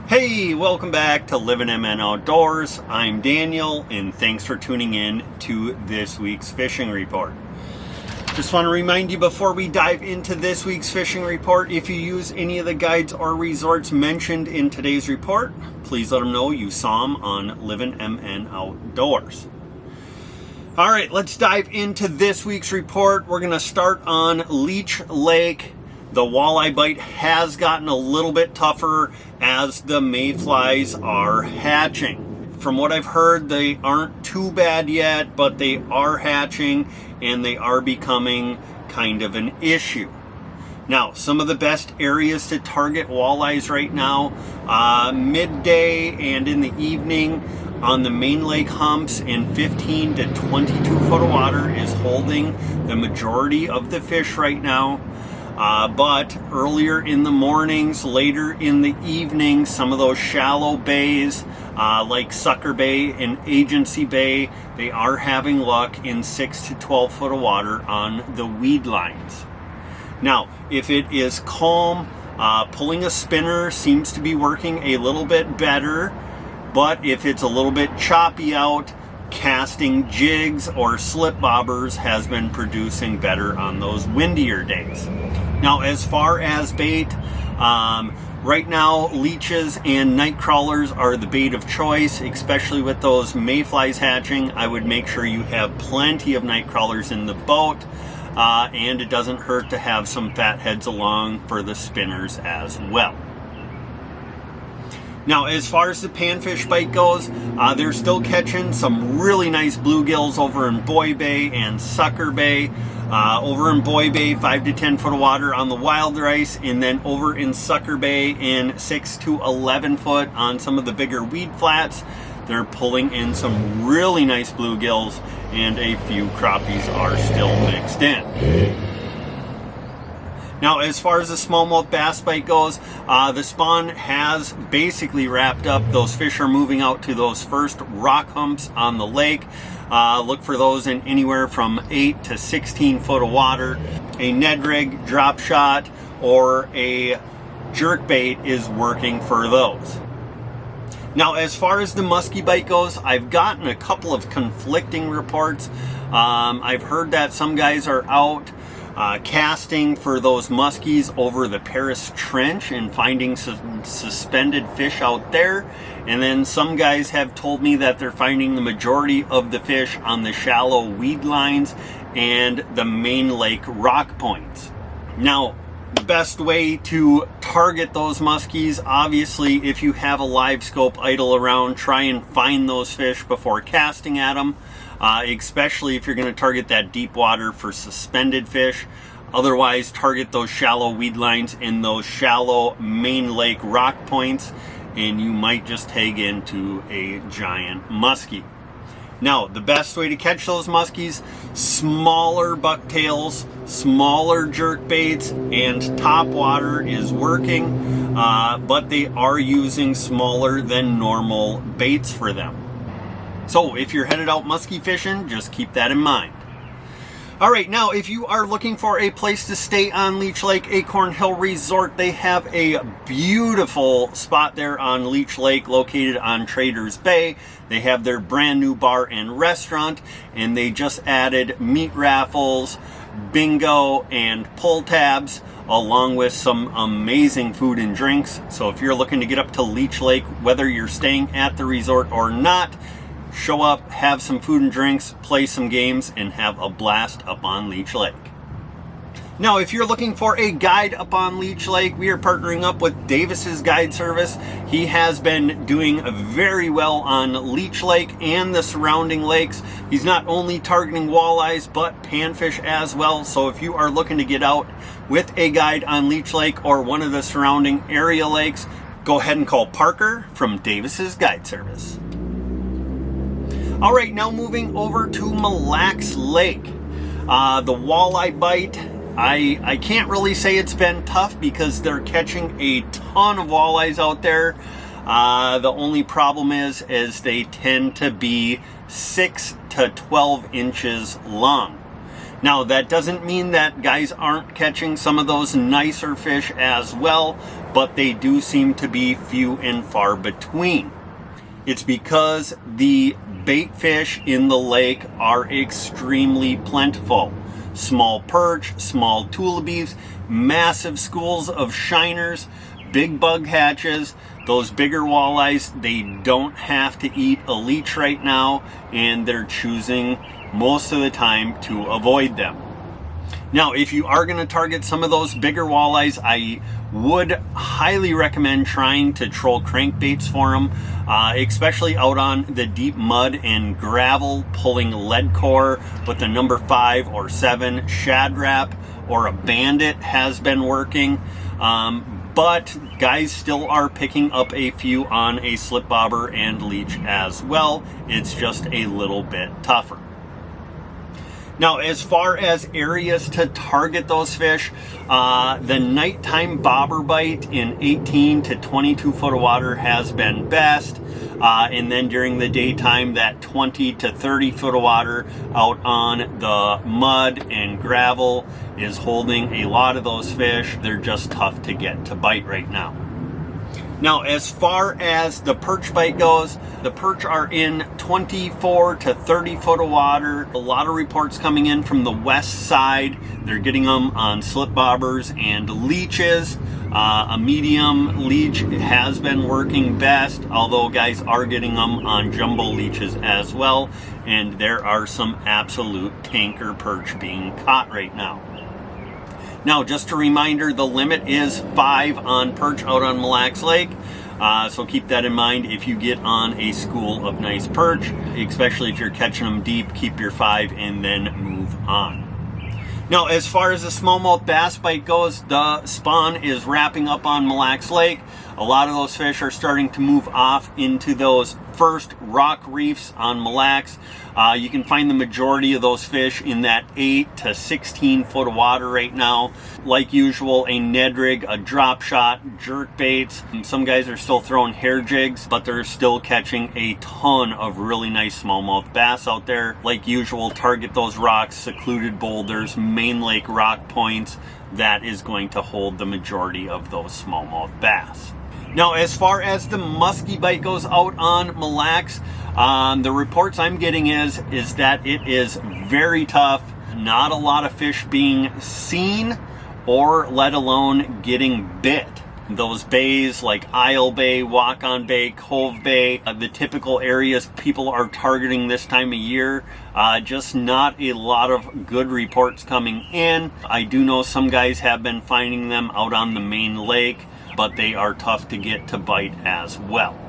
Hey, welcome back to Livin MN Outdoors. I'm Daniel, and thanks for tuning in to this week's fishing report. Just want to remind you before we dive into this week's fishing report, if you use any of the guides or resorts mentioned in today's report, please let them know you saw them on Livin MN Outdoors. All right, let's dive into this week's report. We're going to start on Leech Lake. The walleye bite has gotten a little bit tougher as the mayflies are hatching. From what I've heard, they aren't too bad yet, but they are hatching and they are becoming kind of an issue. Now, some of the best areas to target walleyes right now, midday and in the evening on the main lake humps in 15 to 22 foot of water is holding the majority of the fish right now. But earlier in the mornings, later in the evening, some of those shallow bays like Sucker Bay and Agency Bay, they are having luck in 6 to 12 foot of water on the weed lines. Now, if it is calm, pulling a spinner seems to be working a little bit better, but if it's a little bit choppy out, casting jigs or slip bobbers has been producing better on those windier days. Now, as far as bait, right now leeches and night crawlers are the bait of choice, especially with those mayflies hatching. I would make sure you have plenty of night crawlers in the boat, and it doesn't hurt to have some fat heads along for the spinners as well. Now, as far as the panfish bite goes, they're still catching some really nice bluegills over in Boy Bay and Sucker Bay. Over in Boy Bay, 5 to 10 foot of water on the wilder ice, and then over in Sucker Bay in 6 to 11 foot on some of the bigger weed flats. They're pulling in some really nice bluegills, and a few crappies are still mixed in. Now, as far as the smallmouth bass bite goes, the spawn has basically wrapped up. Those fish are moving out to those first rock humps on the lake. Look for those in anywhere from 8 to 16 foot of water. A Ned rig, drop shot, or a jerk bait is working for those. Now, as far as the muskie bite goes, I've gotten a couple of conflicting reports. I've heard that some guys are out casting for those muskies over the Paris Trench and finding some suspended fish out there. And then some guys have told me that they're finding the majority of the fish on the shallow weed lines and the main lake rock points. Now, the best way to target those muskies, obviously, if you have a live scope idle around, try and find those fish before casting at them. Especially if you're going to target that deep water for suspended fish. Otherwise, target those shallow weed lines and those shallow main lake rock points, and you might just tag into a giant muskie. Now, the best way to catch those muskies, smaller bucktails, smaller jerk baits, and top water is working, but they are using smaller than normal baits for them. So if you're headed out muskie fishing, just keep that in mind. All right, now if you are looking for a place to stay on Leech Lake Acorn Hill Resort, they have a beautiful spot there on Leech Lake located on Traders Bay. They have their brand new bar and restaurant, and they just added meat raffles, bingo, and pull tabs, along with some amazing food and drinks. So if you're looking to get up to Leech Lake, whether you're staying at the resort or not, show up, have some food and drinks, play some games, and have a blast up on Leech Lake. Now, if you're looking for a guide up on Leech Lake, we are partnering up with Davis's Guide Service. He has been doing very well on Leech Lake and the surrounding lakes. He's not only targeting walleyes, but panfish as well. So if you are looking to get out with a guide on Leech Lake or one of the surrounding area lakes, go ahead and call Parker from Davis's Guide Service. All right, now moving over to Mille Lacs Lake. The walleye bite, I can't really say it's been tough because they're catching a ton of walleyes out there. The only problem is they tend to be 6 to 12 inches long. Now, that doesn't mean that guys aren't catching some of those nicer fish as well, but they do seem to be few and far between. It's because the bait fish in the lake are extremely plentiful. Small perch, small tullabees, massive schools of shiners, big bug hatches. Those bigger walleyes, they don't have to eat a leech right now, and they're choosing most of the time to avoid them. Now, if you are going to target some of those bigger walleyes, I would highly recommend trying to troll crankbaits for them, especially out on the deep mud and gravel, pulling lead core with a number 5 or 7 shad wrap or a bandit has been working. But guys still are picking up a few on a slip bobber and leech as well. It's just a little bit tougher. Now, as far as areas to target those fish, the nighttime bobber bite in 18 to 22 foot of water has been best. And then during the daytime, that 20 to 30 foot of water out on the mud and gravel is holding a lot of those fish. They're just tough to get to bite right now. Now, as far as the perch bite goes, the perch are in 24 to 30 foot of water. A lot of reports coming in from the west side. They're getting them on slip bobbers and leeches. A medium leech has been working best, although guys are getting them on jumbo leeches as well. And there are some absolute tanker perch being caught right now. Now, just a reminder, the limit is 5 on perch out on Mille Lacs Lake. So keep that in mind if you get on a school of nice perch, especially if you're catching them deep, keep your 5 and then move on. Now, as far as the smallmouth bass bite goes, the spawn is wrapping up on Mille Lacs Lake. A lot of those fish are starting to move off into those first rock reefs on Mille Lacs. You can find the majority of those fish in that 8 to 16 foot of water right now. Like usual, a Ned rig, a drop shot, jerk baits. Some guys are still throwing hair jigs, but they're still catching a ton of really nice smallmouth bass out there. Like usual, target those rocks, secluded boulders, main lake rock points. That is going to hold the majority of those smallmouth bass. Now, as far as the muskie bite goes out on Mille Lacs, the reports I'm getting is that it is very tough. Not a lot of fish being seen, or let alone getting bit. Those bays like Isle Bay, Walk-On Bay, Cove Bay, the typical areas people are targeting this time of year, just not a lot of good reports coming in. I do know some guys have been finding them out on the main lake, but they are tough to get to bite as well.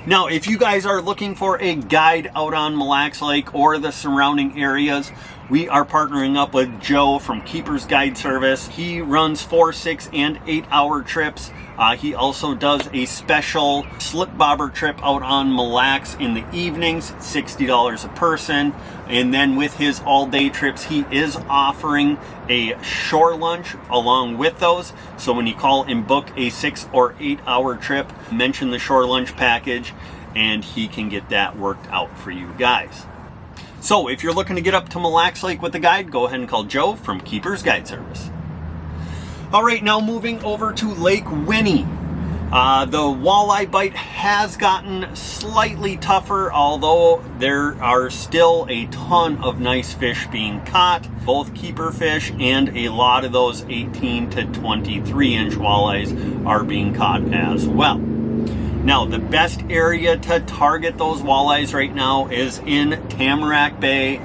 Now, if you guys are looking for a guide out on Mille Lacs Lake or the surrounding areas, we are partnering up with Joe from Keeper's Guide Service. He runs 4, 6, and 8 hour trips. He also does a special slip bobber trip out on Mille Lacs in the evenings, $60 a person. And then with his all-day trips, he is offering a shore lunch along with those. So when you call and book a 6 or 8 hour trip, mention the shore lunch package and he can get that worked out for you guys. So if you're looking to get up to Mille Lacs Lake with a guide, go ahead and call Joe from Keeper's Guide Service. All right, now moving over to Lake Winnie. The walleye bite has gotten slightly tougher, although there are still a ton of nice fish being caught, both keeper fish and a lot of those 18 to 23 inch walleyes are being caught as well. Now, the best area to target those walleyes right now is in Tamarack Bay.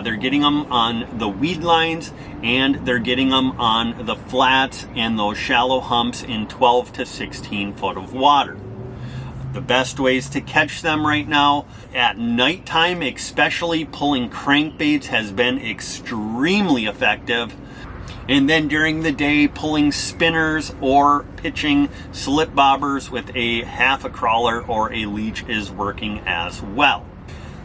They're getting them on the weed lines, and they're getting them on the flats and those shallow humps in 12 to 16 foot of water. The best ways to catch them right now, at nighttime especially, pulling crankbaits has been extremely effective. And then during the day, pulling spinners or pitching slip bobbers with a half a crawler or a leech is working as well.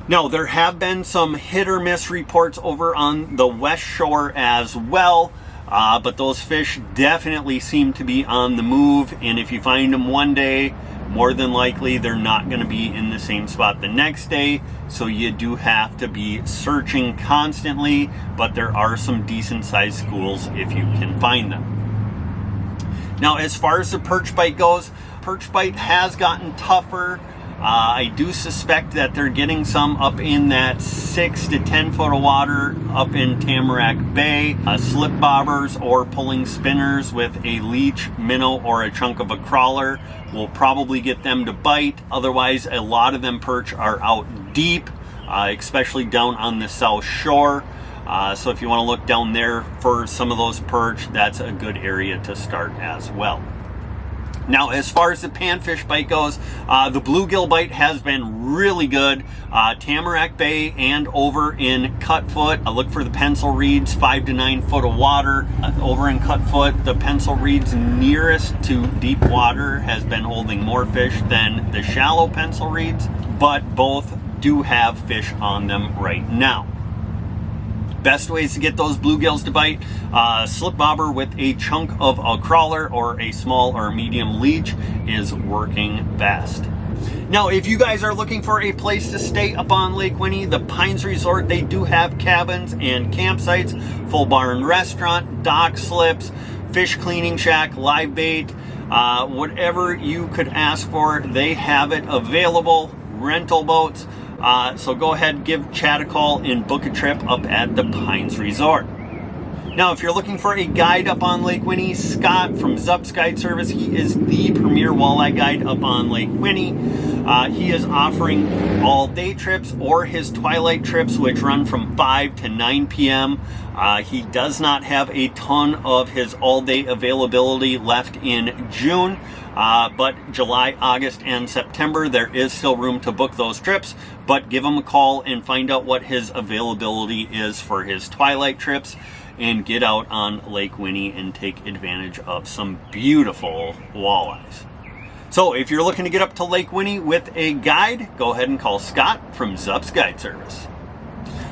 Now, there have been some hit or miss reports over on the west shore as well, but those fish definitely seem to be on the move. And if you find them one day, more than likely they're not going to be in the same spot the next day. So you do have to be searching constantly, but there are some decent sized schools if you can find them. Now, as far as the perch bite goes, perch bite has gotten tougher. I do suspect that they're getting some up in that 6 to 10 foot of water up in Tamarack Bay. Slip bobbers or pulling spinners with a leech, minnow, or a chunk of a crawler will probably get them to bite. Otherwise, a lot of them perch are out deep, especially down on the south shore. So if you want to look down there for some of those perch, that's a good area to start as well. Now, as far as the panfish bite goes, the bluegill bite has been really good. Tamarack Bay and over in Cutfoot. Look for the pencil reeds, 5 to 9 foot of water. Over in Cutfoot, the pencil reeds nearest to deep water has been holding more fish than the shallow pencil reeds, but both do have fish on them right now. Best ways to get those bluegills to bite, slip bobber with a chunk of a crawler or a small or medium leech is working best. Now, if you guys are looking for a place to stay up on Lake Winnie, the Pines Resort, they do have cabins and campsites, full bar and restaurant, dock slips, fish cleaning shack, live bait, whatever you could ask for, they have it available, rental boats. So go ahead, give Chad a call and book a trip up at the Pines Resort. Now, if you're looking for a guide up on Lake Winnie, Scott from zupsguideservice, he is the premier walleye guide up on Lake Winnie. He is offering all-day trips or his twilight trips, which run from 5 to 9 p.m. He does not have a ton of his all-day availability left in June. But July, August, and September, there is still room to book those trips, but give him a call and find out what his availability is for his twilight trips and get out on Lake Winnie and take advantage of some beautiful walleyes. So if you're looking to get up to Lake Winnie with a guide, go ahead and call Scott from Zupsguideservice.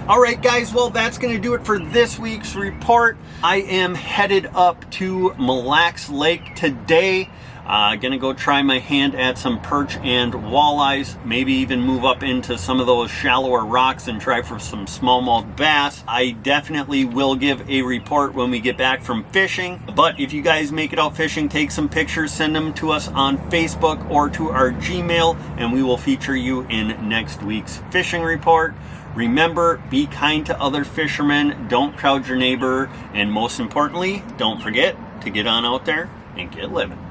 All right, guys, well, that's going to do it for this week's report. I am headed up to Mille Lacs Lake today. Gonna go try my hand at some perch and walleyes, maybe even move up into some of those shallower rocks and try for some smallmouth bass. I definitely will give a report when we get back from fishing, but if you guys make it out fishing, take some pictures, send them to us on Facebook or to our Gmail, and we will feature you in next week's fishing report. Remember, be kind to other fishermen, don't crowd your neighbor, and most importantly, don't forget to get on out there and get living.